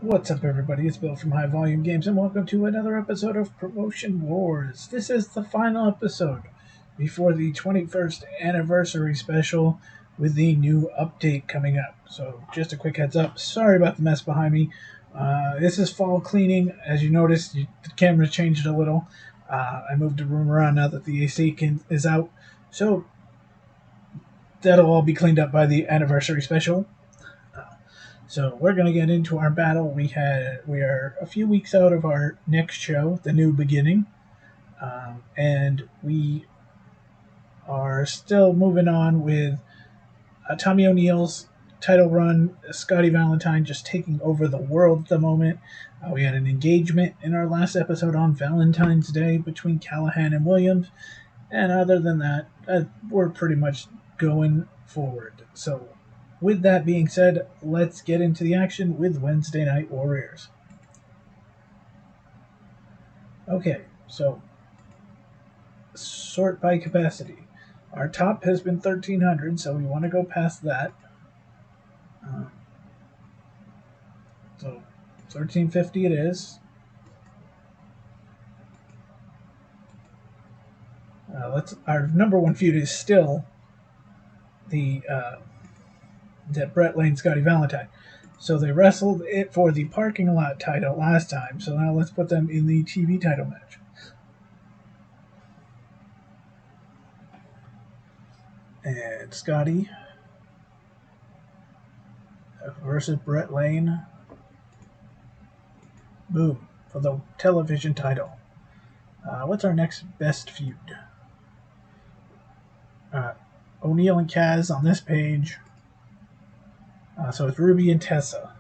What's up, everybody? It's Bill from High Volume Games, and welcome to another episode of Promotion Wars. This is the final episode before the 21st anniversary special with the new update coming up. So, just a quick heads up. Sorry about the mess behind me. This is fall cleaning. As you noticed, the camera changed a little. I moved the room around now that the AC is out. So, that'll all be cleaned up by the anniversary special. So we're gonna get into our battle. We are a few weeks out of our next show, the new beginning, and we are still moving on with Tommy O'Neill's title run. Scotty Valentine just taking over the world at the moment. We had an engagement in our last episode on Valentine's Day between Callahan and Williams, and other than that, we're pretty much going forward. So with that being said, let's get into the action with Wednesday Night Warriors. Okay, so sort by capacity. Our top has been 1,300, so we want to go past that. So 1,350 it is. Our number one feud is still the Bret Lane Scotty Valentine. So they wrestled it for the parking lot title last time. So now let's put them in the TV title match. And Scotty versus Bret Lane. Boom. For the television title. What's our next best feud? O'Neil and Kaz on this page. So it's Ruby and Tessa.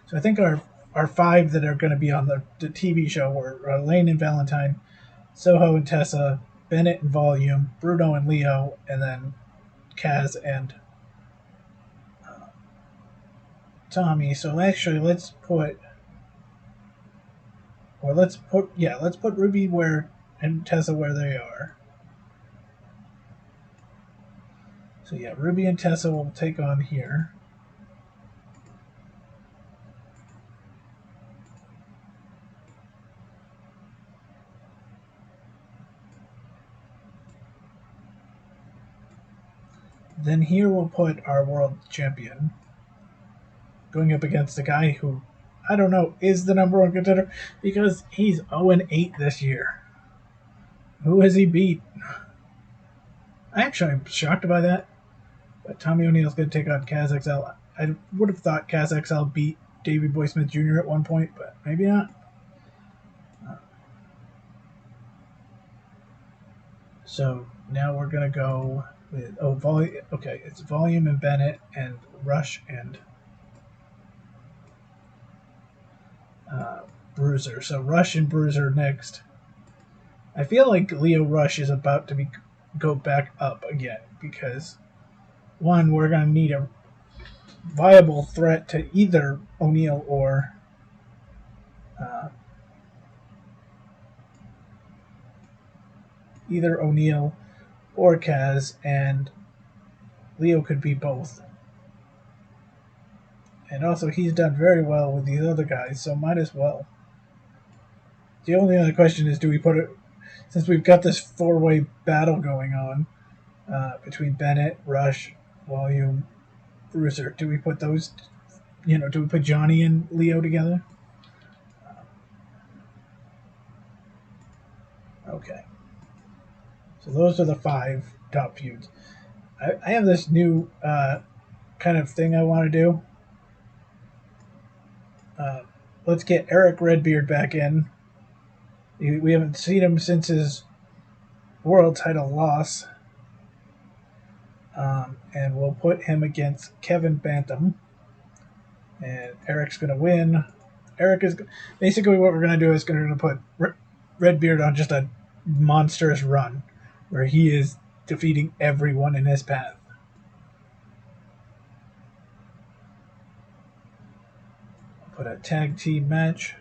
So I think our five that are going to be on the TV show were Lane and Valentine, Soho and Tessa, Bennett and Volume, Bruno and Leo, and then Kaz and Tommy. So actually, let's put Ruby where and Tessa where they are. So yeah, Ruby and Tessa will take on here. Then here we'll put our world champion going up against a guy who, I don't know, is the number one contender because he's 0-8 this year. Who has he beat? I actually am shocked by that. But Tommy O'Neill's going to take on Kaz XL. I would have thought Kaz XL beat Davey Boy Smith Jr. at one point, but maybe not. So now we're going to go with Volume. Okay, it's Volume and Bennett and Rush and Bruiser. So Rush and Bruiser next. I feel like Leo Rush is about to go back up again because one, we're going to need a viable threat to either O'Neill or Kaz, and Leo could be both. And also, he's done very well with these other guys, so might as well. The only other question is, do we put it, since we've got this four-way battle going on between Bennett, Rush, Volume, Bruiser, do we put those, do we put Johnny and Leo together? Okay. So those are the 5 top feuds. I have this new kind of thing I want to do. Let's get Eric Redbeard back in. We haven't seen him since his world title loss. And we'll put him against Kevin Bantam. And Eric's going to win. Eric is basically what we're going to do is going to put Redbeard on just a monstrous run where he is defeating everyone in his path. Put a tag team match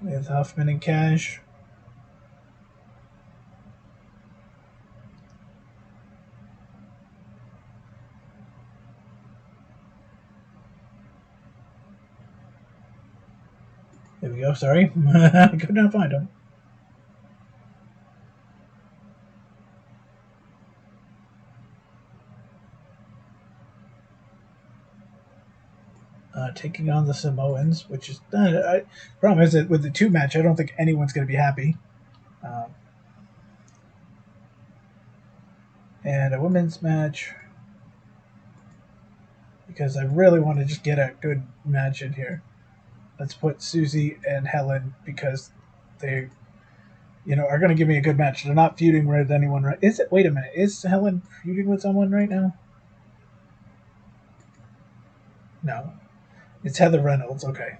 with Huffman and Cash. There we go, sorry. I could not find him. Taking on the Samoans, which is problem is that with the 2 match, I don't think anyone's going to be happy. And a women's match, because I really want to just get a good match in here. Let's put Susie and Helen, because they, are going to give me a good match. They're not feuding with anyone, right? Wait a minute, is Helen feuding with someone right now? No. It's Heather Reynolds, okay.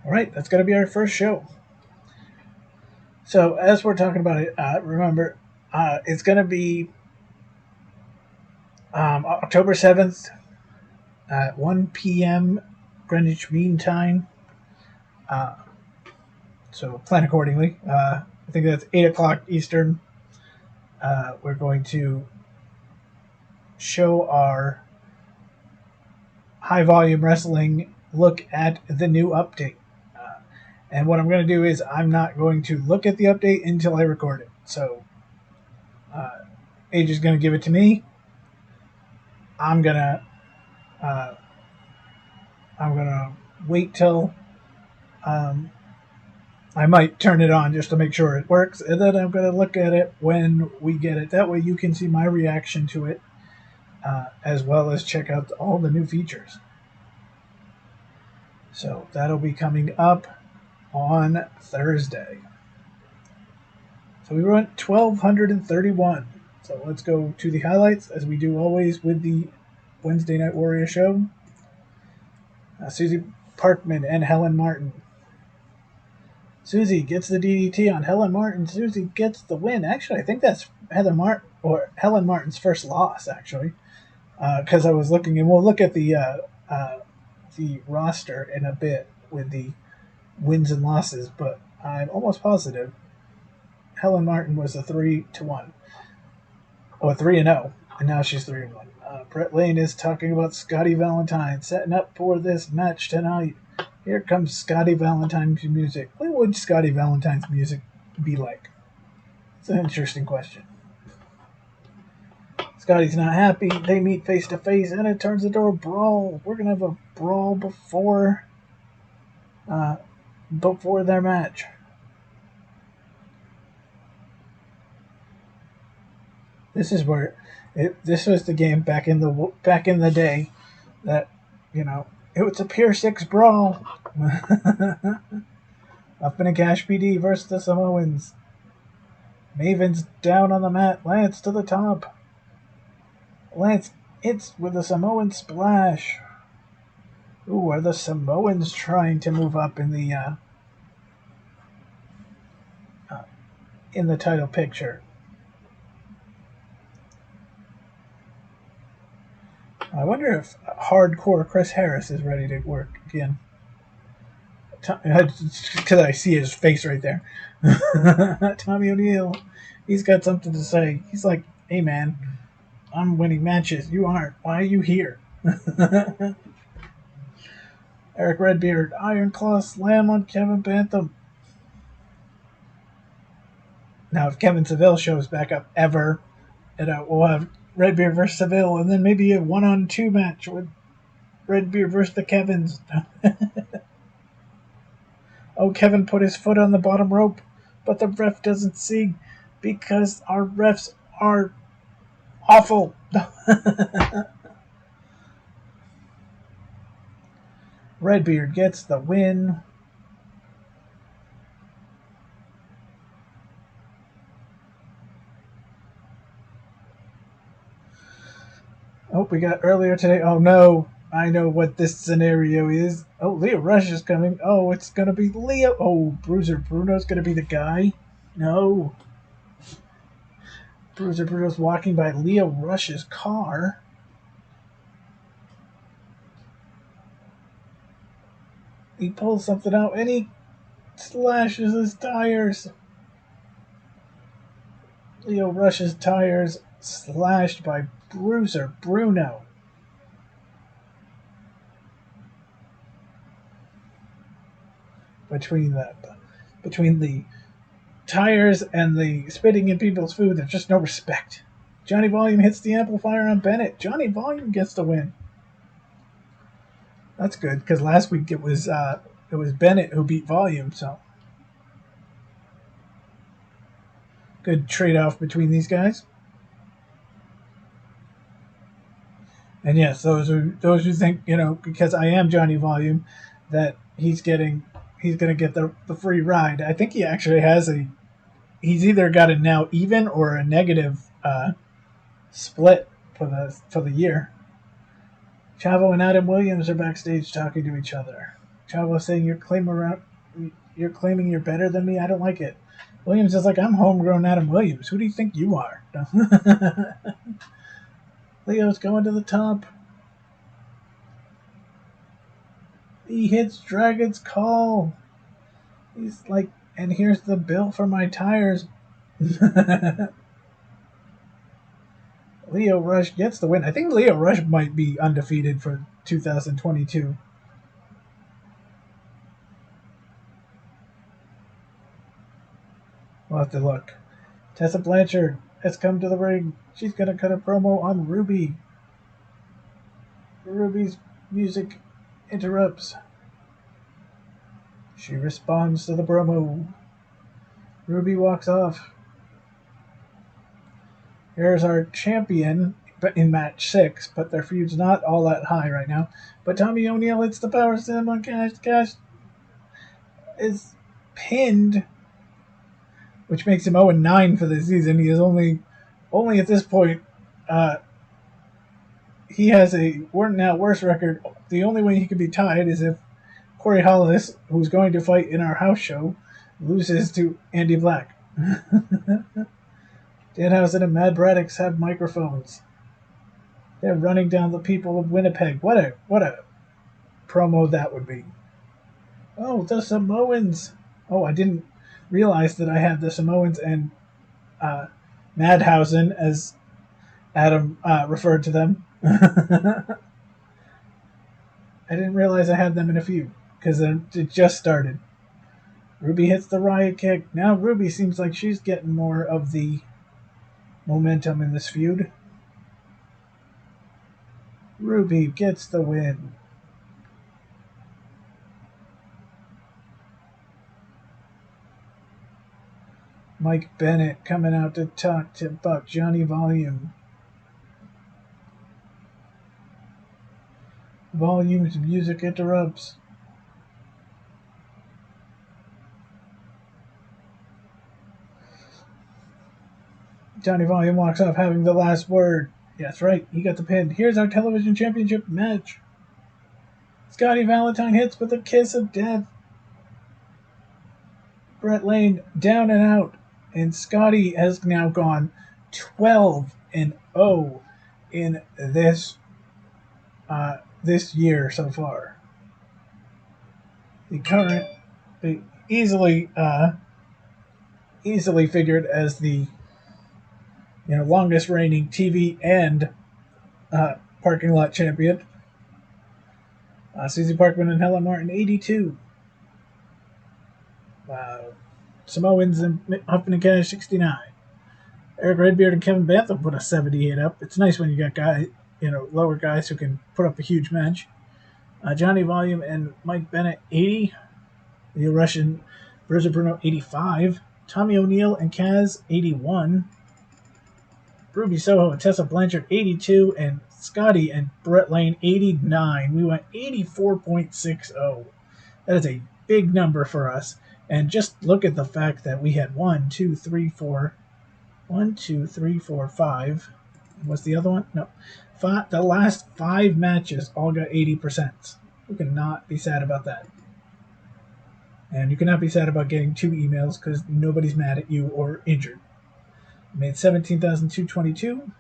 All right, that's going to be our first show. So, as we're talking about it, remember, it's going to be October 7th at 1 p.m. Greenwich Mean Time. So, plan accordingly. I think that's 8 o'clock Eastern. We're going to show our high volume wrestling look at the new update. And what I'm going to do is I'm not going to look at the update until I record it. So Age is going to give it to me. I'm gonna wait till I might turn it on just to make sure it works, and then I'm gonna look at it when we get it. That way you can see my reaction to it, as well as check out all the new features. So that'll be coming up on Thursday. So we went 1,231. So let's go to the highlights, as we do always with the Wednesday Night Warrior show. Susie Parkman and Helen Martin. Susie gets the DDT on Helen Martin. Susie gets the win. Actually, I think that's Helen Martin's first loss, actually. Because I was looking, and we'll look at the roster in a bit with the wins and losses, but I'm almost positive Helen Martin was a 3-1. Or 3-0, and now she's 3-1. Bret Lane is talking about Scotty Valentine setting up for this match tonight. Here comes Scotty Valentine's music. What would Scotty Valentine's music be like? It's an interesting question. Scotty's not happy. They meet face to face, and it turns into a brawl. We're gonna have a brawl before their match. This is where this was the game back in the day that it was a Pier 6 brawl. Up in a Cash PD versus the Samoans. Maven's down on the mat. Lance to the top. Lance hits with a Samoan splash. Ooh, are the Samoans trying to move up in the title picture? I wonder if hardcore Chris Harris is ready to work again. Because I see his face right there. Tommy O'Neill, he's got something to say. He's like, hey man, I'm winning matches. You aren't. Why are you here? Eric Redbeard, Iron Claw slam on Kevin Bantham. Now, if Kevin Seville shows back up ever, we'll have Redbeard versus Seville, and then maybe a 1-on-2 match with Redbeard versus the Kevins. Oh, Kevin put his foot on the bottom rope, but the ref doesn't see because our refs are awful. Redbeard gets the win. Oh, we got earlier today. Oh no, I know what this scenario is. Oh, Leo Rush is coming. Oh, it's gonna be Leo. Oh, Bruiser Bruno's gonna be the guy. No. Bruiser Bruno's walking by Leo Rush's car. He pulls something out and he slashes his tires. Leo Rush's tires slashed by Bruiser Bruno. Between the tires and the spitting in people's food, there's just no respect. Johnny Volume hits the amplifier on Bennett. Johnny Volume gets the win. That's good, because last week it was Bennett who beat Volume, so good trade-off between these guys. And yes, those who think, because I am Johnny Volume, that he's going to get the free ride. I think he actually has he's either got a now even or a negative split for the year. Chavo and Adam Williams are backstage talking to each other. Chavo saying, you're claiming you're better than me? I don't like it. Williams is like, I'm homegrown Adam Williams. Who do you think you are? Leo's going to the top. He hits Dragon's Call. He's like, and here's the bill for my tires. Leo Rush gets the win. I think Leo Rush might be undefeated for 2022. We'll have to look. Tessa Blanchard has come to the ring. She's going to cut a promo on Ruby. Ruby's music interrupts. She responds to the promo. Ruby walks off. Here's our champion in match 6, but their feud's not all that high right now. But Tommy O'Neil hits the power slam on Cash. Cash is pinned, which makes him 0-9 for the season. He is only at this point, he has a now worse record. The only way he could be tied is if Corey Hollis, who's going to fight in our house show, loses to Andy Black. Danhausen and Mad Braddock's have microphones. They're running down the people of Winnipeg. What a promo that would be. Oh, the Samoans. Oh, I didn't realize that I had the Samoans and Madhausen, as Adam referred to them. I didn't realize I had them in a feud, because it just started. Ruby hits the riot kick. Now Ruby seems like she's getting more of the momentum in this feud. Ruby gets the win. Mike Bennett coming out to talk about Johnny Volume. Volume's music interrupts. Johnny Volume walks off having the last word. Yeah, that's right, he got the pin. Here's our television championship match. Scotty Valentine hits with a kiss of death. Bret Lane down and out. And Scotty has now gone 12-0 in this year so far. The easily figured as the longest reigning TV and parking lot champion. Susie Parkman and Helen Martin, 82. Samoans and Huffman and Cash, 69. Eric Redbeard and Kevin Bantham put a 78 up. It's nice when you got guys, lower guys who can put up a huge match. Johnny Volume and Mike Bennett, 80. The Russian Bruiser Bruno, 85. Tommy O'Neil and Kaz, 81. Ruby Soho and Tessa Blanchard, 82. And Scotty and Bret Lane, 89. We went 84.60. That is a big number for us. And just look at the fact that we had 1, 2, 3, 4. What's the other one? No. The last 5 matches all got 80%. You cannot be sad about that. And you cannot be sad about getting 2 emails because nobody's mad at you or injured. Made 17,222.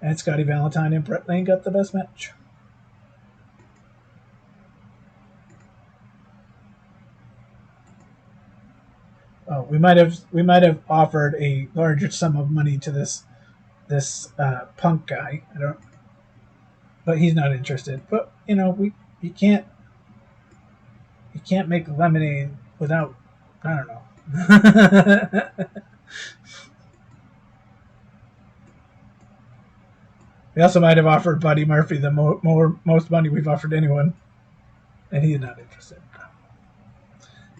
And Scotty Valentine and Bret Lane got the best match. Oh, we might have offered a larger sum of money to this this Punk guy. I don't, but he's not interested. But you know, you can't make lemonade without, I don't know. We also might have offered Buddy Murphy the most money we've offered anyone, and he's not interested.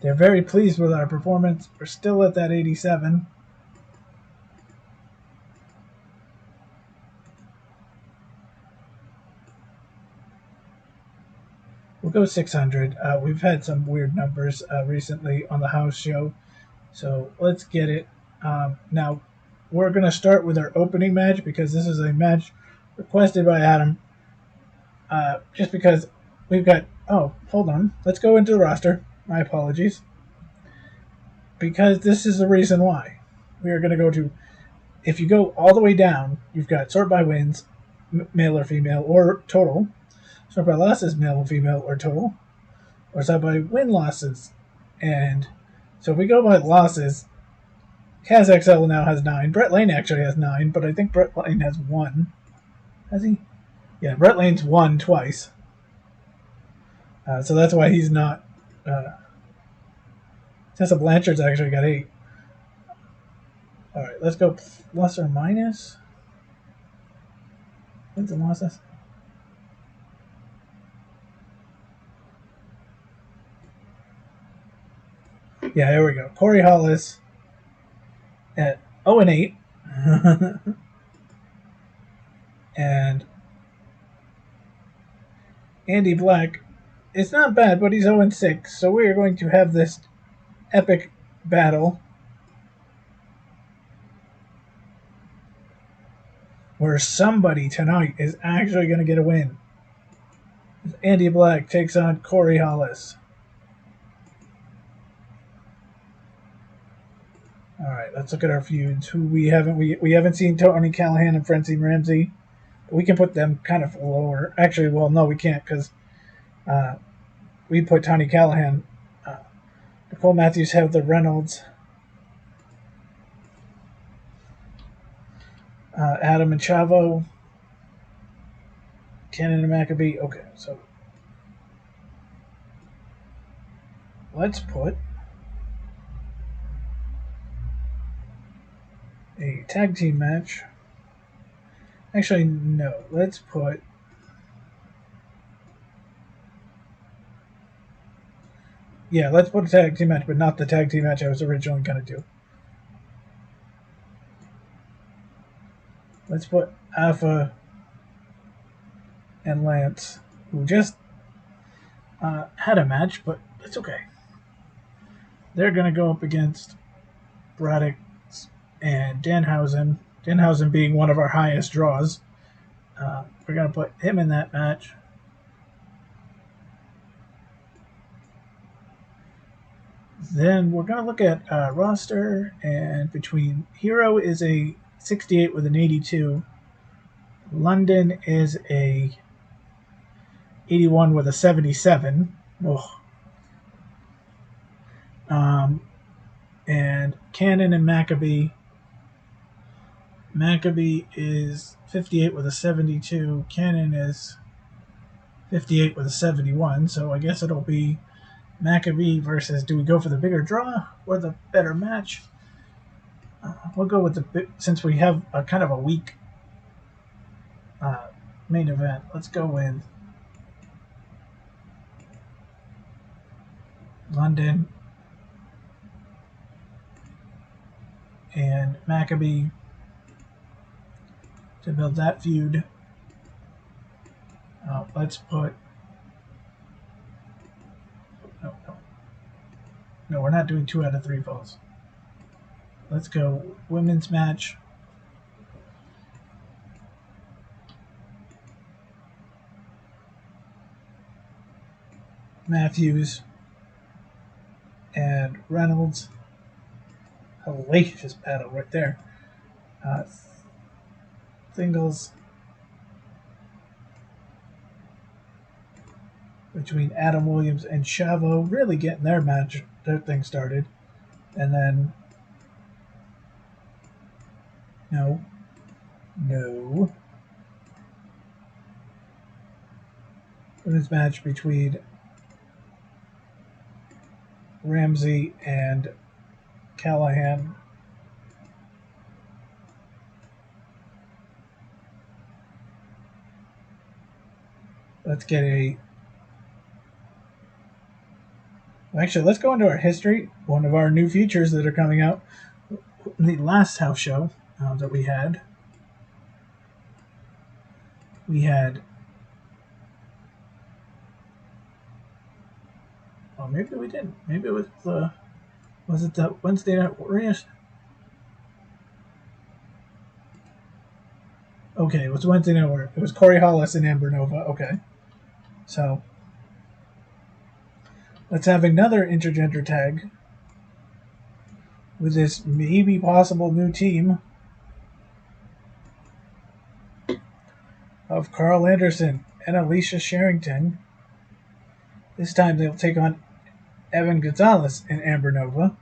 They're very pleased with our performance. We're still at that 87. We'll go 600. We've had some weird numbers recently on the house show, so let's get it. Now, we're going to start with our opening match because this is a match requested by Adam. Just because we've got... Oh, hold on. Let's go into the roster. My apologies. Because this is the reason why. We are going to go to... If you go all the way down, you've got sort by wins, male or female, or total. Sort by losses, male or female, or total. Or sort by win-losses. And so if we go by losses, Kaz XL now has 9. Brett Lane actually has 9, but I think Brett Lane has 1. Has he? Yeah, Brett Lane's won twice. So that's why he's not... Tessa Blanchard's actually got 8. Alright, let's go plus or minus. Wins and losses. Yeah, here we go. Corey Hollis at 0-8. And Andy Black, it's not bad, but he's 0-6. So we are going to have this epic battle where somebody tonight is actually going to get a win. Andy Black takes on Corey Hollis. All right, let's look at our feuds. Who we haven't seen Tony Callahan and Francine Ramsey. We can put them kind of lower. Actually, well, no, we can't because we put Tony Callahan. Nicole Matthews, Heather Reynolds, Adam and Chavo, Cannon and Maccabee. Okay, so let's put a tag team match. Actually, no. Let's put... Yeah, let's put a tag team match, but not the tag team match I was originally going to do. Let's put Alpha and Lance, who just had a match, but it's okay. They're going to go up against Braddock and Danhausen. Danhausen being one of our highest draws. We're going to put him in that match. Then we're going to look at roster, and between Hero is a 68 with an 82. London is a 81 with a 77. Oh. And Cannon and Maccabee. Maccabee is 58 with a 72. Cannon is 58 with a 71. So I guess it'll be Maccabee versus, do we go for the bigger draw or the better match? We'll go with since we have a kind of a weak main event. Let's go with London and Maccabee to build that feud. Let's put... No, we're not doing 2 out of 3 falls. Let's go women's match. Matthews and Reynolds. Hellacious battle right there. Singles between Adam Williams and Chavo, really getting their thing started. And then No. Women's match between Ramsey and Callahan. Let's get a... Actually, let's go into our history. One of our new features that are coming out. The last house show that we had. Oh, maybe we didn't. Maybe it was the... Was it the Wednesday Night Warriors? Okay, it was Wednesday Night Warriors. It was Corey Hollis and Amber Nova. Okay. So, let's have another intergender tag with this maybe possible new team of Carl Anderson and Alicia Sherrington. This time they'll take on Evan Gonzalez and Amber Nova.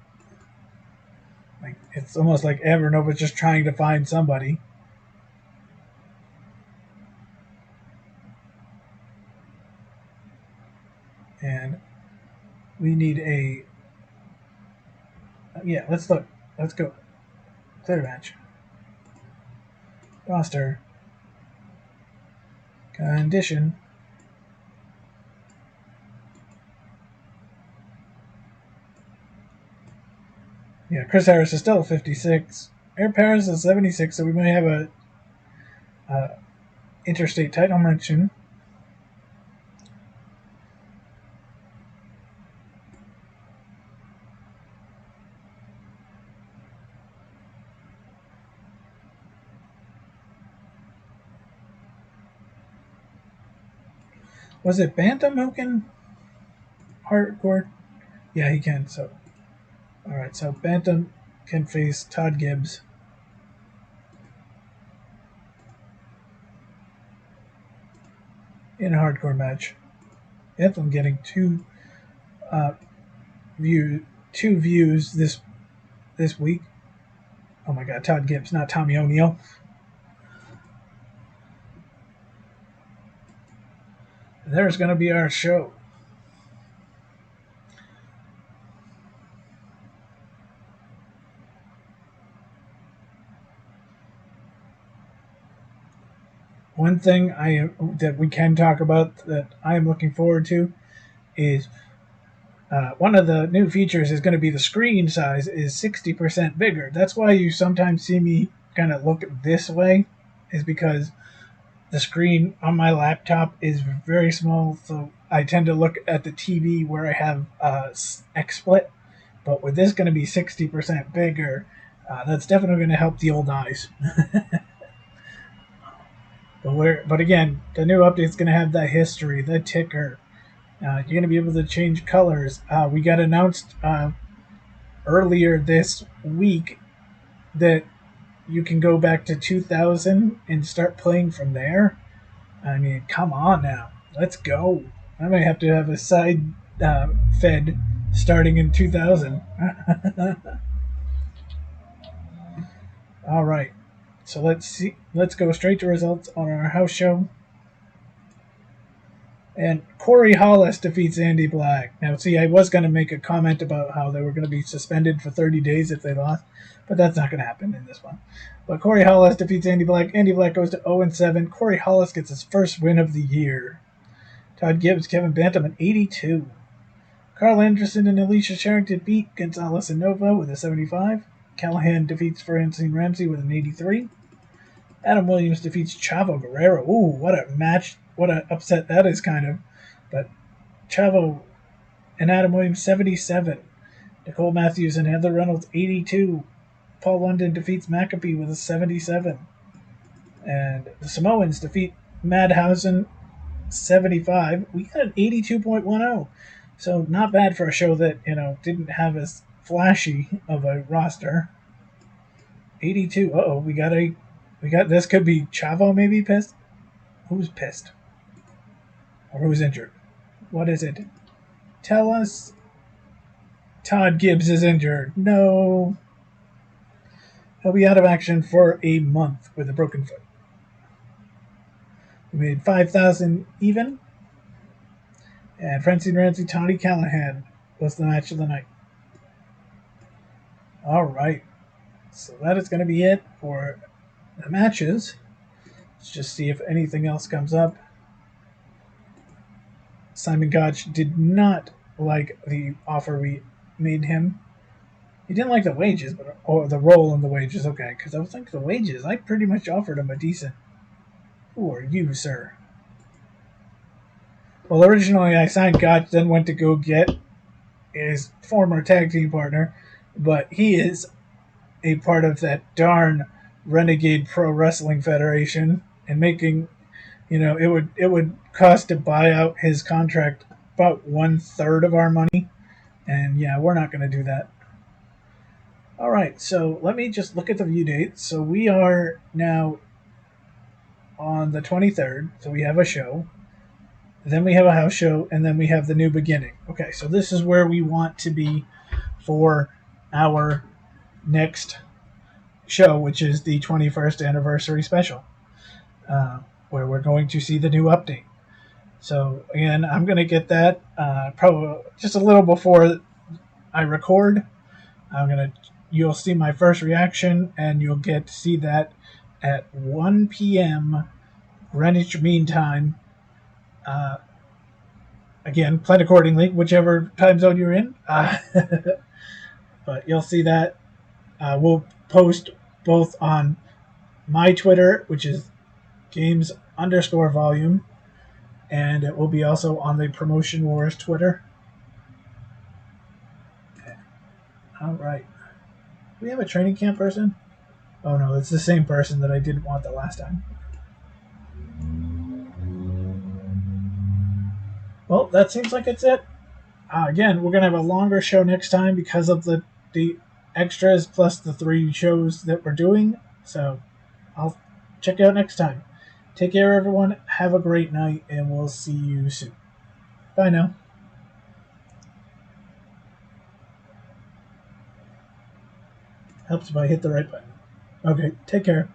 Like, it's almost like Amber Nova's just trying to find somebody. And we need a... Yeah, let's look. Let's go. Clear match. Roster. Condition. Yeah, Chris Harris is still 56. Eric Paris is 76, so we may have a interstate title mention. Was it Bantam who can hardcore? Yeah, he can. So, all right. So Bantam can face Todd Gibbs. In a hardcore match. Yep, I'm getting two views this week. Oh my God, Todd Gibbs, not Tommy O'Neill. There's going to be our show. One thing that we can talk about that I am looking forward to is one of the new features is going to be the screen size is 60% bigger. That's why you sometimes see me kind of look this way, is because the screen on my laptop is very small, so I tend to look at the TV where I have XSplit. But with this going to be 60% bigger, that's definitely going to help the old eyes. But again, the new update is going to have the history, the ticker. You're going to be able to change colors. We got announced earlier this week that you can go back to 2000 and start playing from there. I mean, come on now. Let's go. I might have to have a side fed starting in 2000. All right. So let's go straight to results on our house show. And Corey Hollis defeats Andy Black. Now, see, I was going to make a comment about how they were going to be suspended for 30 days if they lost, but that's not going to happen in this one. But Corey Hollis defeats Andy Black. Andy Black goes to 0-7. Corey Hollis gets his first win of the year. Todd Gibbs, Kevin Bantam at 82. Carl Anderson and Alicia Sherrington beat Gonzalez and Nova with a 75. Callahan defeats Francine Ramsey with an 83. Adam Williams defeats Chavo Guerrero. Ooh, what a match. What an upset that is, kind of. But Chavo and Adam Williams, 77. Nicole Matthews and Heather Reynolds, 82. Paul London defeats McAfee with a 77. And the Samoans defeat Madhausen, 75. We got an 82.10. So not bad for a show that, didn't have as flashy of a roster. 82. Uh-oh, we got this. Could be Chavo maybe pissed. Who's pissed? Or who's injured? What is it? Tell us. Todd Gibbs is injured. No. He'll be out of action for a month with a broken foot. We made 5,000 even. And Francine Ramsey, Tony Callahan was the match of the night. All right. So that is going to be it for the matches. Let's just see if anything else comes up. Simon Gotch did not like the offer we made him. He didn't like the wages, or the role and the wages. Okay, because I was thinking the wages. I pretty much offered him a decent. Who are you, sir? Well, originally I signed Gotch, then went to go get his former tag team partner, but he is a part of that darn Renegade Pro Wrestling Federation, and making, it would cost to buy out his contract about 1/3 of our money, and yeah, we're not going to do that. All right, so let me just look at the view date. So we are now on the 23rd, so we have a show. Then we have a house show, and then we have the new beginning. Okay, so this is where we want to be for our next show, which is the 21st anniversary special, where we're going to see the new update. So again, I'm going to get that probably just a little before I record. You'll see my first reaction, and you'll get to see that at 1 p.m. Greenwich Mean Time. Again, plan accordingly, whichever time zone you're in. But you'll see that. We'll post both on my Twitter, which is games_volume, and it will be also on the Promotion Wars Twitter. Okay. All right. Do we have a training camp person? Oh no, it's the same person that I didn't want the last time. Well, that seems like it's it. Again, we're going to have a longer show next time because of the extras plus the 3 shows that we're doing. So I'll check you out next time. Take care, everyone. Have a great night, and we'll see you soon. Bye now. Helps if I hit the right button. Okay, take care.